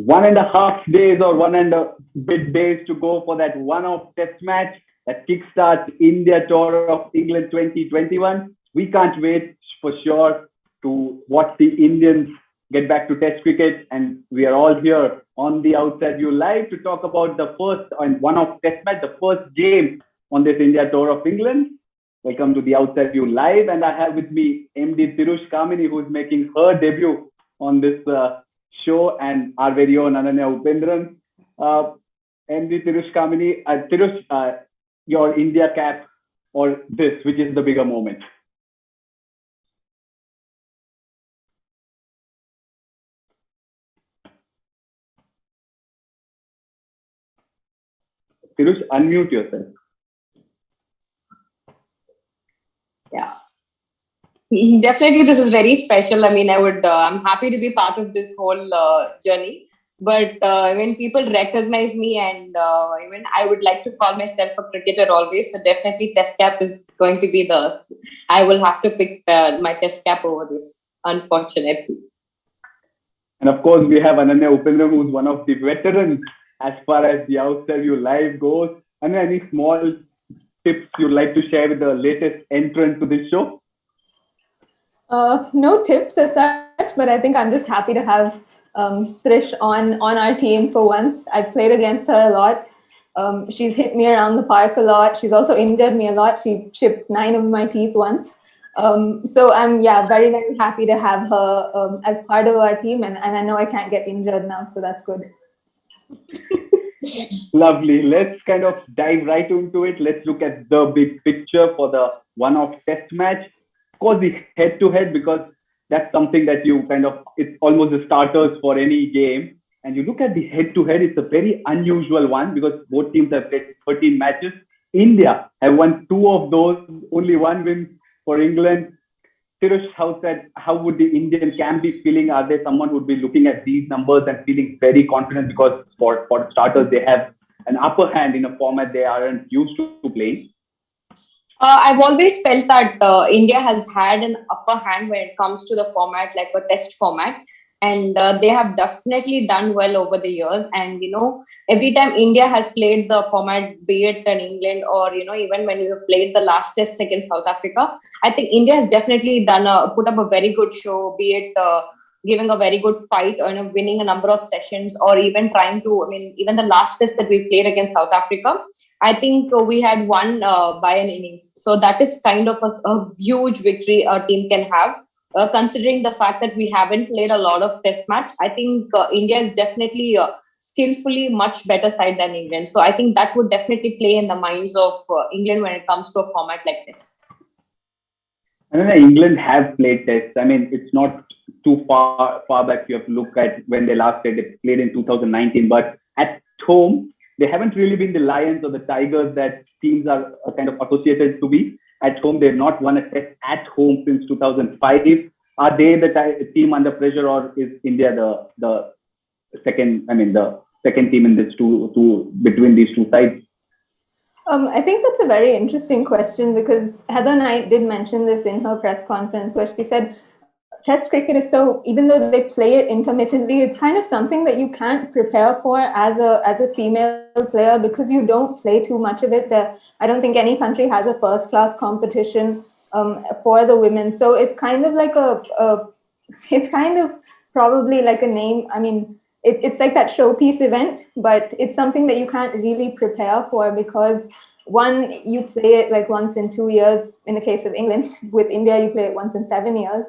1.5 days or 1 and a bit days to go for that one-off test match that kickstarts India Tour of England 2021. We can't wait for sure to watch the Indians get back to test cricket, and we are all here on the Outside View Live to talk about the first and one-off test match, the first game on this India Tour of England. Welcome to the Outside View Live, and I have with me MD Thirushkamini, who is making her debut on this show, and our very own Ananya Upendran. MD Thirushkamini, your India cap or this, which is the bigger moment? Thirush, unmute yourself. Yeah, definitely this is very special. I mean, I'm happy to be part of this whole journey. But when people recognize me, and even I would like to call myself a cricketer always, so definitely test cap is going to be I will have to pick my test cap over this, unfortunately. And of course, we have Ananya Upendran, who's one of the veterans as far as the Outside View Live goes. And any small tips you'd like to share with the latest entrant to this show? No tips as such, but I think I'm just happy to have Trish on our team for once. I've played against her a lot. She's hit me around the park a lot. She's also injured me a lot. She chipped 9 of my teeth once. So I'm very, very happy to have her as part of our team, and I know I can't get injured now, so that's good. Lovely. Let's kind of dive right into it. Let's look at the big picture for the one-off test match. Of course, the head-to-head, because that's something that it's almost the starters for any game. And you look at the head-to-head, it's a very unusual one because both teams have played 13 matches. India have won 2 of those, only 1 win for England. Thirush, how would the Indian camp be feeling? Are they someone who would be looking at these numbers and feeling very confident because for starters, they have an upper hand in a format they aren't used to playing? I've always felt that India has had an upper hand when it comes to the format, like a test format. And they have definitely done well over the years. And, every time India has played the format, be it in England or, even when we have played the last test against South Africa, I think India has definitely put up a very good show, be it giving a very good fight or winning a number of sessions, or even even the last test that we played against South Africa, I think we had won by an innings. So that is kind of a huge victory a team can have. Considering the fact that we haven't played a lot of test match, I think India is definitely skillfully much better side than England. So I think that would definitely play in the minds of England when it comes to a format like this. And then England have played tests. I mean, it's not too far back. You have to look at when they last played. They played in 2019, but at home, they haven't really been the Lions or the Tigers that teams are kind of associated to be. At home, they've not won a test at home since 2005. Are they the team under pressure, or is India the second? The second team in this between these two sides? I think that's a very interesting question, because Heather Knight did mention this in her press conference, where she said Test cricket is even though they play it intermittently, it's kind of something that you can't prepare for as a female player, because you don't play too much of it. I don't think any country has a first-class competition for the women. So it's kind of like it's kind of probably like a name. I mean, it's like that showpiece event, but it's something that you can't really prepare for, because one, you play it like once in 2 years. In the case of England, with India, you play it once in 7 years.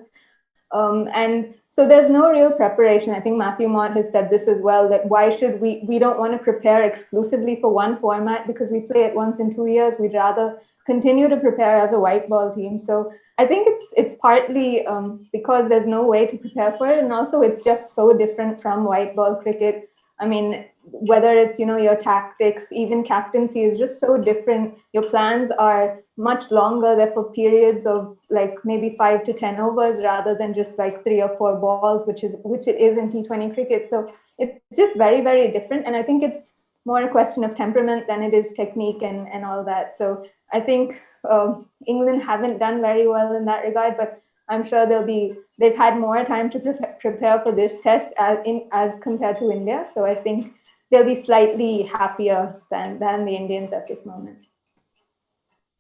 And so there's no real preparation. I think Matthew Mott has said this as well, that why should we don't want to prepare exclusively for one format because we play it once in 2 years. We'd rather continue to prepare as a white ball team. So I think it's partly because there's no way to prepare for it. And also it's just so different from white ball cricket. I mean, whether it's, your tactics, even captaincy is just so different. Your plans are much longer. They're for periods of like maybe 5 to 10 overs rather than just like 3 or 4 balls, which it is in T20 cricket. So it's just very, very different. And I think it's more a question of temperament than it is technique and all that. So I think England haven't done very well in that regard, but I'm sure they've had more time to prepare for this test as compared to India. So I think they'll be slightly happier than the Indians at this moment.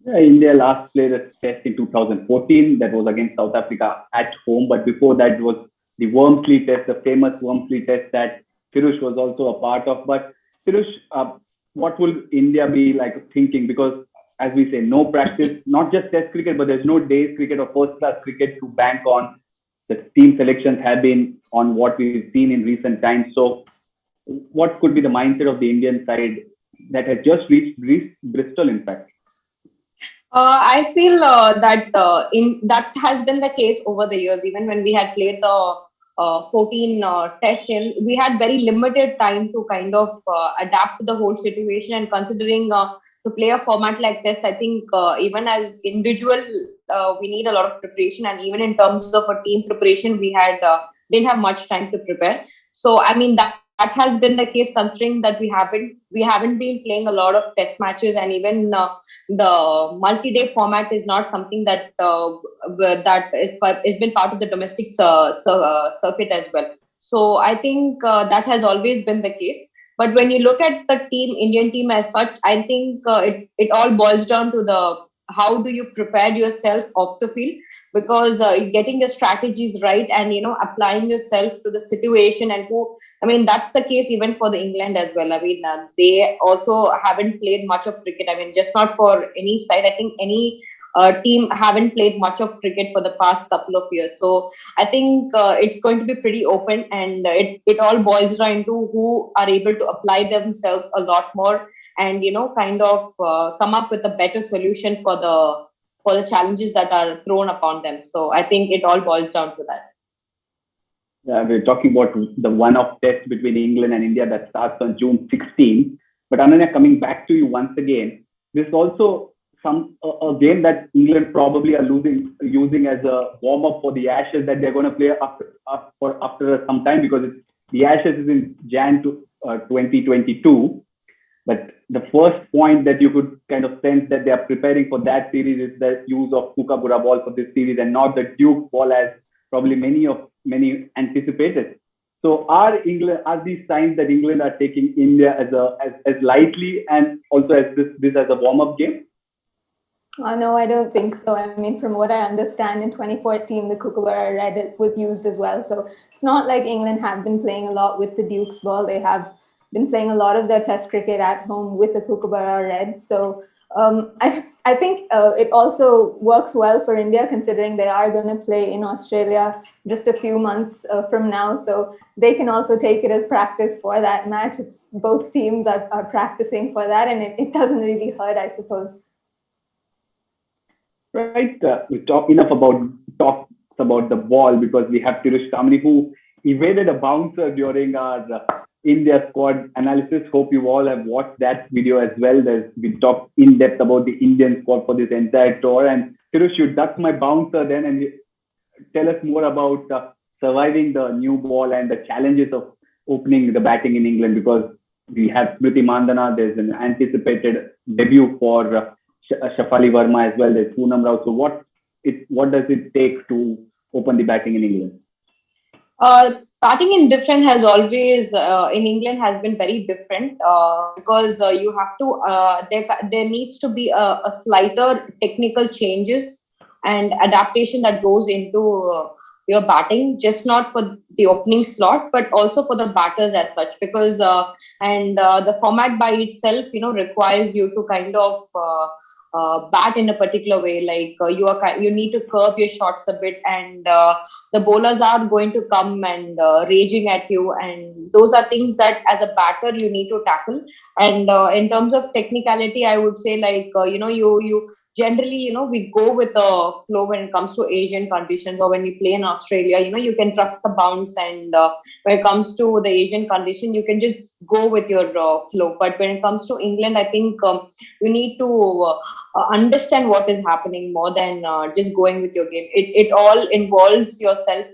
Yeah, India last played a test in 2014 that was against South Africa at home, but before that was the Wormsley test, the famous Wormsley test that Thirush was also a part of. But Thirush, what will India be like thinking? Because as we say, no practice, not just test cricket, but there's no days cricket or first class cricket to bank on. The team selections have been on what we've seen in recent times. So what could be the mindset of the Indian side that has just reached Bristol, in fact? I feel that has been the case over the years. Even when we had played the 14 test, we had very limited time to kind of adapt to the whole situation. And considering to play a format like this, I think even as individual, we need a lot of preparation. And even in terms of a team preparation, we didn't have much time to prepare. So I mean that has been the case, considering that we haven't been playing a lot of test matches, and even the multi-day format is not something that is been part of the domestic circuit as well. So I think that has always been the case. But when you look at the Indian team as such, I think it all boils down to the how do you prepare yourself off the field, because getting your strategies right and applying yourself to the situation. And I mean, that's the case even for the England as well. I mean, they also haven't played much of cricket. I mean, just not for any side. I think any team haven't played much of cricket for the past couple of years. So I think it's going to be pretty open, and it all boils down to who are able to apply themselves a lot more, and kind of come up with a better solution for the challenges that are thrown upon them. So I think it all boils down to that. Yeah, we're talking about the one-off test between England and India that starts on June 16. But Ananya, coming back to you once again, this is also a game that England probably are using as a warm-up for the Ashes that they're going to play after some time, because the Ashes is in Jan 2022. But the first point that you could kind of sense that they are preparing for that series is the use of Kookaburra ball for this series and not the Duke ball, as probably many anticipated. So are these signs that England are taking India as lightly, and also as this as a warm-up game? No, I don't think so. I mean, from what I understand, in 2014, the Kookaburra Red was used as well. So it's not like England have been playing a lot with the Duke's ball. They have been playing a lot of their test cricket at home with the Kookaburra Red. So I think it also works well for India, considering they are going to play in Australia just a few months from now. So they can also take it as practice for that match. Both teams are practicing for that, and it doesn't really hurt, I suppose. Right. We talk enough talks about the ball, because we have Thirushkamini, who evaded a bouncer during our India squad analysis. Hope you all have watched that video as well. We talked in depth about the Indian squad for this entire tour. And Thirush, you ducked my bouncer then, and tell us more about surviving the new ball and the challenges of opening the batting in England, because we have Smriti Mandhana. There's an anticipated debut for Shafali Verma as well. There's Poonam Rao. So what does it take to open the batting in England? Batting in different has always in England has been very different, because you have to there needs to be a slighter technical changes and adaptation that goes into your batting, just not for the opening slot, but also for the batters as such, because the format by itself requires you to kind of bat in a particular way. Like you need to curve your shots a bit, and the bowlers are going to come and raging at you, and those are things that as a batter you need to tackle. And in terms of technicality, I would say, like you generally we go with the flow when it comes to Asian conditions, or when we play in Australia, you can trust the bounce, and when it comes to the Asian condition, you can just go with your flow. But when it comes to England, I think you need to understand what is happening more than just going with your game. It all involves yourself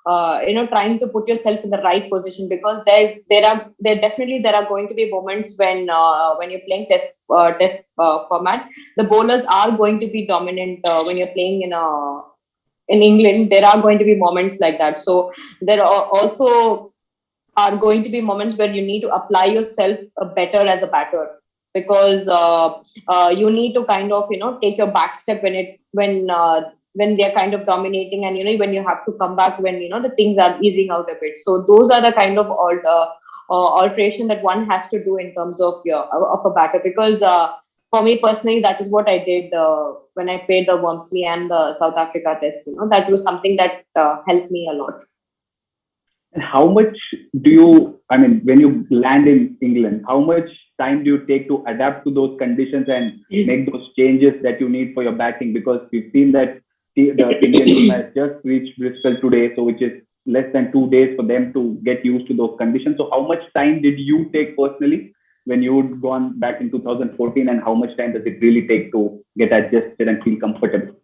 trying to put yourself in the right position, because there are going to be moments when you're playing test format, the bowlers are going to be dominant when you're playing in in England, there are going to be moments like that. So there are also are going to be moments where you need to apply yourself better as a batter, because you need to kind of take your back step when they're kind of dominating, and when you have to come back when the things are easing out a bit. So those are the kind of alteration that one has to do in terms of a batter, because for me personally, that is what I did when I played the Wormsley and the South Africa test. That was something that helped me a lot. And how much do you, I mean, when you land in England, how much time do you take to adapt to those conditions and make those changes that you need for your batting? Because we've seen that the Indian team has just reached Bristol today, so which is less than 2 days for them to get used to those conditions. So how much time did you take personally when you'd gone back in 2014, and how much time does it really take to get adjusted and feel comfortable?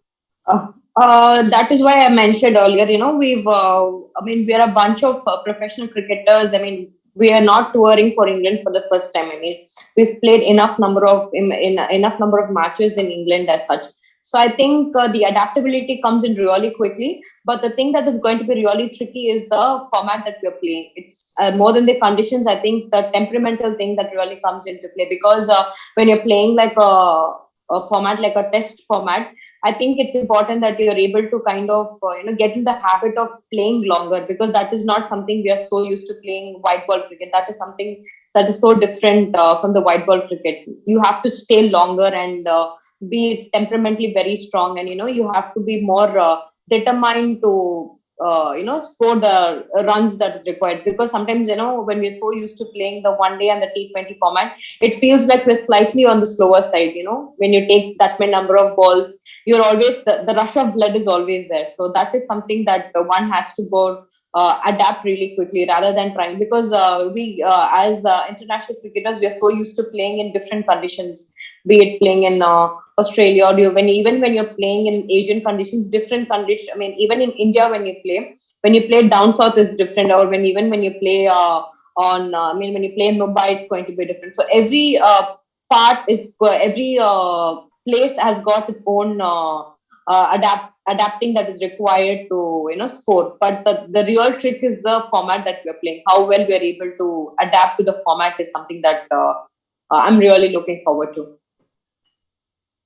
That is why I mentioned earlier, we are a bunch of professional cricketers. I mean, we are not touring for England for the first time. I mean, we've played enough number of enough number of matches in England as such. So I think the adaptability comes in really quickly. But the thing that is going to be really tricky is the format that we're playing. It's more than the conditions. I think the temperamental thing that really comes into play, because when you're playing like a format like a test format, I think it's important that you're able to kind of get in the habit of playing longer, because that is not something we are so used to playing white ball cricket. That is something that is so different from the white ball cricket. You have to stay longer and be temperamentally very strong, and you have to be more determined to score the runs that is required, because sometimes when we're so used to playing the one day and the T20 format, it feels like we're slightly on the slower side. When you take that many number of balls, you're always the rush of blood is always there. So that is something that one has to go adapt really quickly, rather than trying, because we as international cricketers, we are so used to playing in different conditions, be it playing in Australia, or even when you're playing in Asian conditions, different conditions. I mean, even in India, when you play down south is different, or when you play when you play in Mumbai, it's going to be different. So every every place has got its own adapting that is required to score. But the real trick is the format that we're playing. How well we're able to adapt to the format is something that I'm really looking forward to.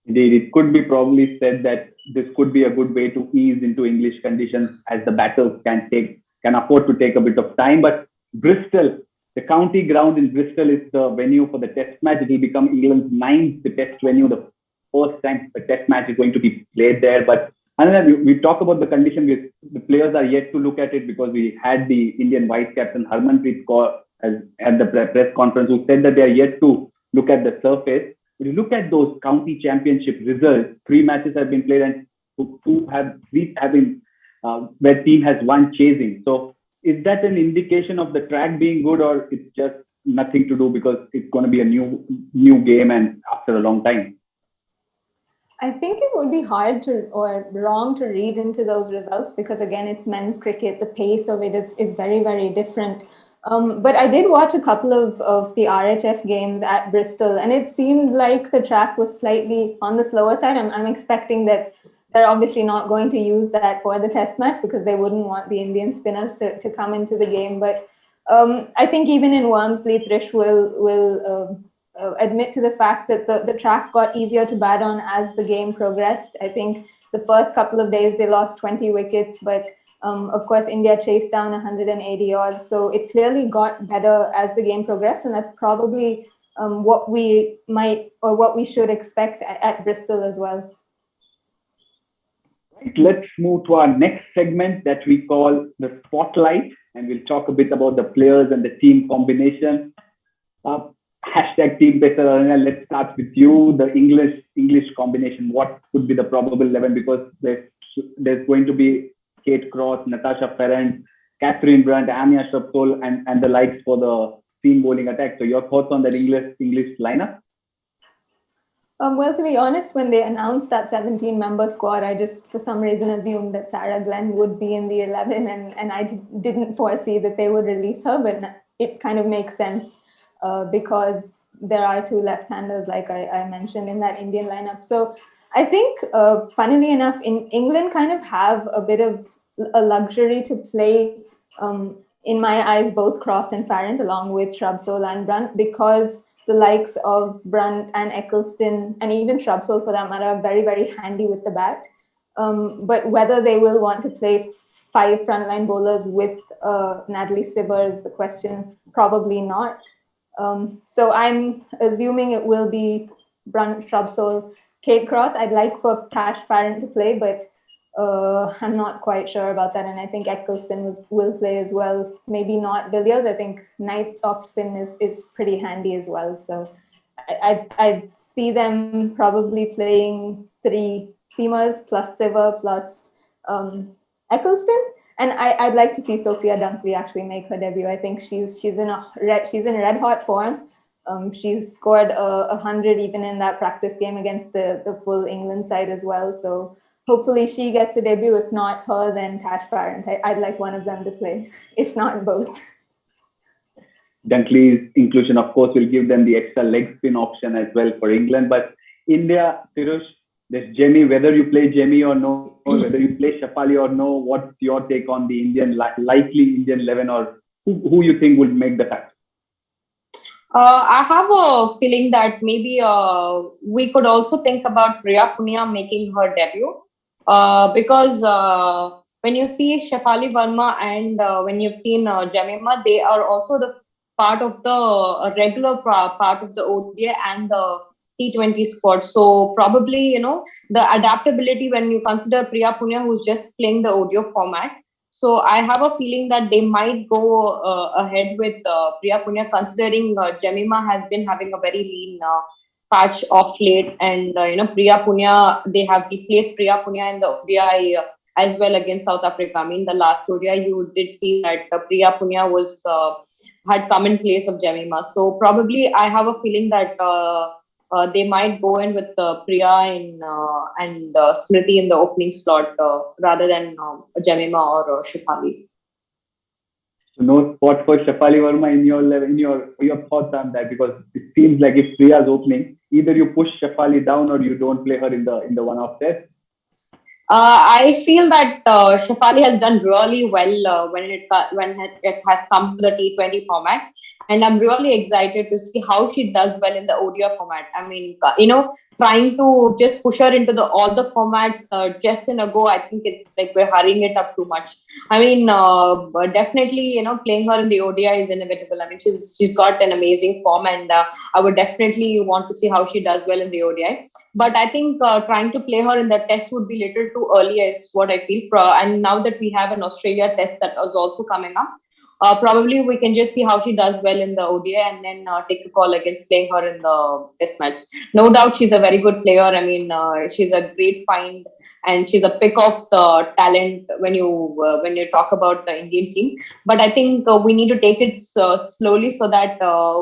Indeed, it could be probably said that this could be a good way to ease into English conditions, as the battles can afford to take a bit of time. But Bristol, the county ground in Bristol, is the venue for the test match. It will become England's ninth test venue, the first time the test match is going to be played there. But Ananya, we talk about the condition. The players are yet to look at it, because we had the Indian vice captain Harmanpreet Kaur at the press conference, who said that they are yet to look at the surface. If you look at those county championship results, 3 matches have been played, and three have been where team has won chasing. So is that an indication of the track being good, or it's just nothing to do because it's going to be a new game and after a long time? I think it would be hard or wrong to read into those results, because again, it's men's cricket. The pace of it is very, very different. But I did watch a couple of the RHF games at Bristol, and it seemed like the track was slightly on the slower side. I'm expecting that they're obviously not going to use that for the test match, because they wouldn't want the Indian spinners to come into the game. But I think even in Wormsley, Thrish will admit to the fact that the track got easier to bat on as the game progressed. I think the first couple of days they lost 20 wickets, but of course, India chased down 180 odds. So it clearly got better as the game progressed. And that's probably what we might, or what we should expect at Bristol as well. Right, let's move to our next segment that we call the Spotlight. And we'll talk a bit about the players and the team combination. Hashtag Team Pacer. Let's start with you. The English combination. What could be the probable 11? Because there's going to be Kate Cross, Natasha Ferrand, Catherine Brunt, Anya Upendran, and the likes for the seam bowling attack. So your thoughts on that English lineup? Well, to be honest, when they announced that 17-member squad, I just, for some reason, assumed that Sarah Glenn would be in the 11, and I didn't foresee that they would release her, but it kind of makes sense because there are 2 left-handers, like I mentioned, in that Indian lineup. So I think, funnily enough, in England kind of have a bit of a luxury to play, in my eyes, both Cross and Farrant along with Shrubsole and Brunt, because the likes of Brunt and Eccleston and even Shrubsole for that matter are very, very handy with the bat. But whether they will want to play 5 frontline bowlers with Natalie Sibber is the question. Probably not. So I'm assuming it will be Brunt, Shrubsole, Kate Cross. I'd like for Tash Farrant to play, but I'm not quite sure about that. And I think Eccleston will play as well. Maybe not Villiers. I think Knight's off spin is pretty handy as well. So I see them probably playing 3 seamers plus Sibber plus Eccleston. And I'd like to see Sophia Dunkley actually make her debut. I think she's in red hot form. She's scored 100 even in that practice game against the full England side as well. So hopefully she gets a debut. If not her, then Tash Farrant. I'd like one of them to play, if not both. Dunkley's inclusion, of course, will give them the extra leg spin option as well for England. But India, Thirush, there's Jemmy. Whether you play Jemmy or no, whether you play Shafali or no, what's your take on the Indian likely Indian 11, or who you think will make the cut? I have a feeling that maybe we could also think about Priya Punia making her debut, because when you see Shafali Verma and when you've seen Jemima, they are also the part of the regular part of the ODI and the T20 squad. So probably, the adaptability when you consider Priya Punia, who's just playing the ODI format. So I have a feeling that they might go ahead with Priya Punia, considering Jemima has been having a very lean patch of late, and Priya Punia, they have replaced Priya Punia in the ODI as well against South Africa. I mean, the last ODI you did see that Priya Punia had come in place of Jemima. So probably I have a feeling that they might go in with Priya and Smriti in the opening slot rather than Jemima or Shafali. So no spot for Shafali Verma in your thoughts on that, because it seems like if Priya's opening, either you push Shafali down or you don't play her in the one-off test. I feel that Shafali has done really well when it has come to the T20 format, and I'm really excited to see how she does well in the ODI format. I mean, trying to just push her into all the formats just in a go, I think it's like we're hurrying it up too much. I mean, definitely, playing her in the ODI is inevitable. I mean, she's got an amazing form, and I would definitely want to see how she does well in the ODI. But I think trying to play her in the test would be little too early, is what I feel. And now that we have an Australia test that is also coming up, probably we can just see how she does well in the ODI and then take a call against playing her in the test match. No doubt she's a very good player. I mean, she's a great find, and she's a pick of the talent when you talk about the Indian team. But I think we need to take it slowly so that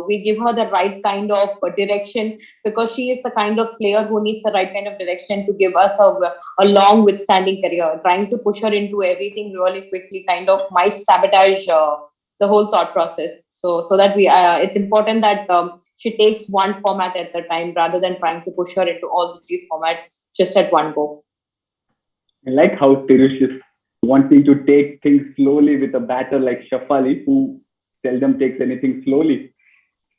we give her the right kind of direction, because she is the kind of player who needs the right kind of direction to give us a long withstanding career. Trying to push her into everything really quickly kind of might sabotage the whole thought process. So that it's important that she takes one format at a time rather than trying to push her into all the 3 formats just at one go. I like how Thirush is wanting to take things slowly with a batter like Shafali, who seldom takes anything slowly.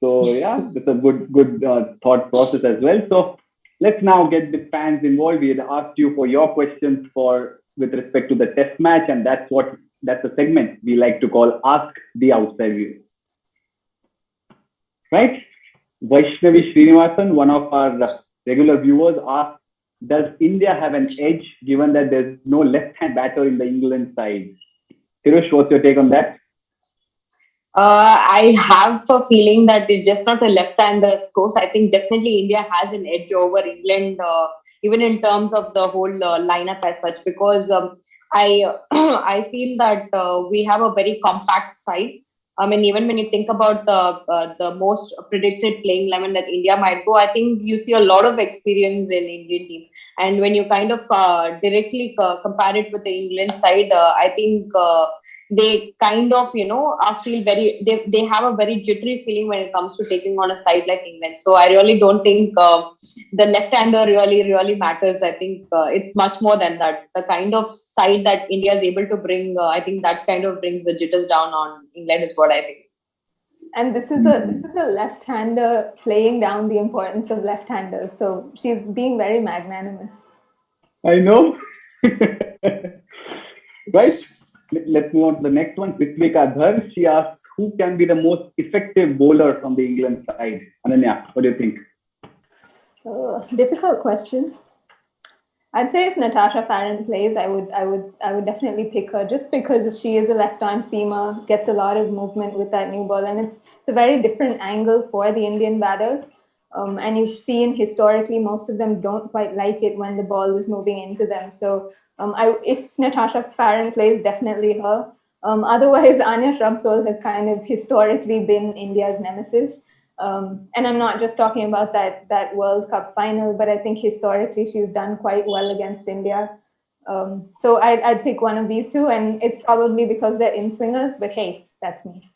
So yeah, that's a good thought process as well. So let's now get the fans involved. We had asked you for your questions with respect to the test match, and that's a segment we like to call Ask the Outside View. Right? Vaishnavi Srinivasan, one of our regular viewers, asked, does India have an edge given that there's no left-hand batter in the England side? Thirush, what's your take on that? I have a feeling that it's just not a left-hander course. I think definitely India has an edge over England, even in terms of the whole lineup as such, because I feel that we have a very compact side. I mean, even when you think about the most predicted playing 11 that India might go, I think you see a lot of experience in Indian team. And when you kind of directly compare it with the England side, I think they kind of, feel very, they have a very jittery feeling when it comes to taking on a side like England. So I really don't think the left-hander really matters. I think it's much more than that. The kind of side that India is able to bring, I think that kind of brings the jitters down on England is what I think. And this is a left-hander playing down the importance of left-handers. So she's being very magnanimous. I know. Right. Let's move on to the next one. Ritvika Dhar. She asks, who can be the most effective bowler from the England side? Ananya, what do you think? Difficult question. I'd say if Natasha Farren plays, I would definitely pick her, just because she is a left-arm seamer, gets a lot of movement with that new ball, and it's a very different angle for the Indian batters. And you've seen historically, most of them don't quite like it when the ball is moving into them. So if Natasha Farren plays, definitely her. Otherwise, Anya Shrubsole has kind of historically been India's nemesis. And I'm not just talking about that World Cup final, but I think historically she's done quite well against India. So I'd pick one of these two, and it's probably because they're in-swingers, but hey, that's me.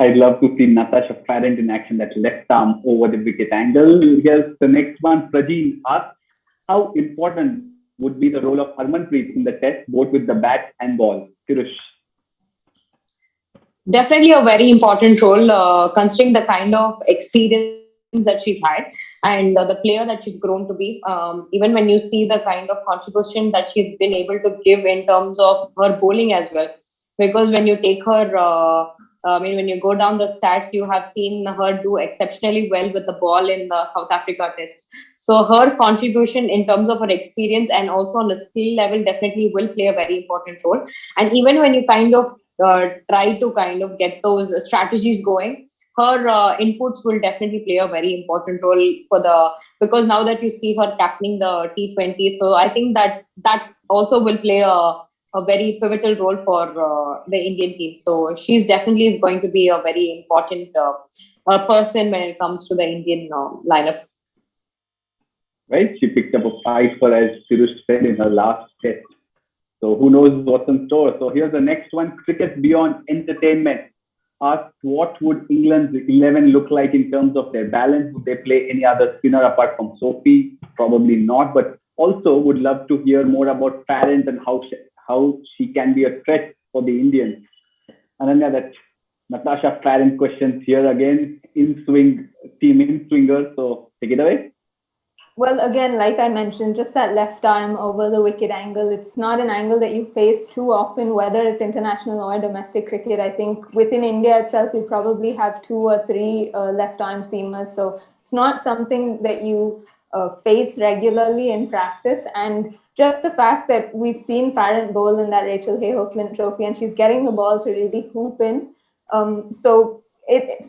I'd love to see Natasha Farren in action, that left arm over the wicket angle. Here's the next one. Prajeen asks, how important would be the role of Harmanpreet in the test, both with the bat and ball? Thirush. Definitely a very important role, considering the kind of experience that she's had and the player that she's grown to be. Even when you see the kind of contribution that she's been able to give in terms of her bowling as well. Because when you take her, when you go down the stats, you have seen her do exceptionally well with the ball in the South Africa test. So her contribution in terms of her experience and also on the skill level definitely will play a very important role. And even when you kind of try to kind of get those strategies going, her inputs will definitely play a very important role because now that you see her captaining the T20, so I think that also will play a very pivotal role for the Indian team. So she's definitely is going to be a very important person when it comes to the Indian lineup. Right, she picked up a 5 for, as Thirush said, in her last test. So who knows what's in store. So here's the next one. Cricket Beyond Entertainment asks, what would England's 11 look like in terms of their balance? Would they play any other spinner apart from Sophie? Probably not, but also would love to hear more about Farren and how she can be a threat for the Indians. Ananya, that Natasha Farren questions here again. Team in-swinger. So take it away. Well, again, like I mentioned, just that left arm over the wicket angle. It's not an angle that you face too often, whether it's international or domestic cricket. I think within India itself, we probably have 2 or 3 left arm seamers. So it's not something that you face regularly in practice. And just the fact that we've seen Farren bowl in that Rachel Hayhoe Flint Trophy, and she's getting the ball to really hoop in. So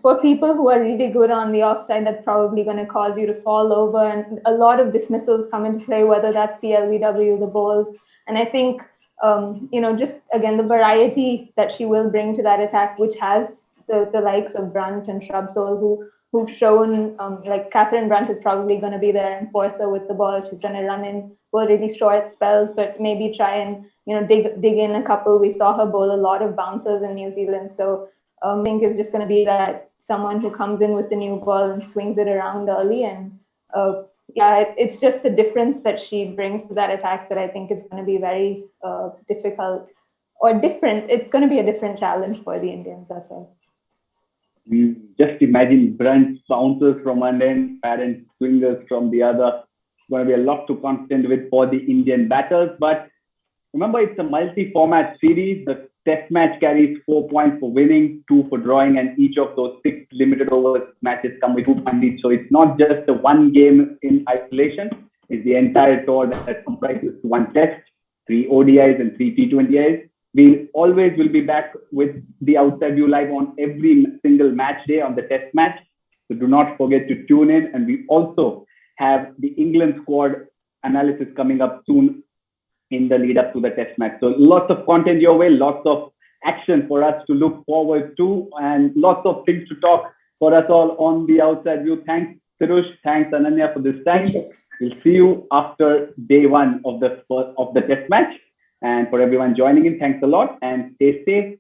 for people who are really good on the offside, that's probably going to cause you to fall over, and a lot of dismissals come into play, whether that's the LBW, the bowls. And I think, just again, the variety that she will bring to that attack, which has the likes of Brunt and Shrubsole, who've shown, like Catherine Brunt is probably going to be their enforcer with the ball. She's going to run in for really short spells, but maybe try and, dig in a couple. We saw her bowl a lot of bouncers in New Zealand. So I think is just going to be that someone who comes in with the new ball and swings it around early. And it's just the difference that she brings to that attack that I think is going to be very difficult or different. It's going to be a different challenge for the Indians, that's all. Just imagine Brunt bouncers from one end, Farren swingers from the other. It's going to be a lot to contend with for the Indian batters. But remember, it's a multi-format series. The test match carries 4 points for winning, 2 for drawing, and each of those 6 limited overs matches come with 2 points each. So it's not just the one game in isolation. It's the entire tour that comprises 1 test, 3 ODIs, and 3 T20Is. We always will be back with the Outside View Live on every single match day on the test match. So do not forget to tune in. And we also have the England squad analysis coming up soon in the lead up to the test match. So lots of content your way, lots of action for us to look forward to, and lots of things to talk for us all on the Outside View. Thanks, Thirush. Thanks, Ananya, for this time. We'll see you after day 1 of the test match. And And for everyone joining in, thanks a lot and stay safe,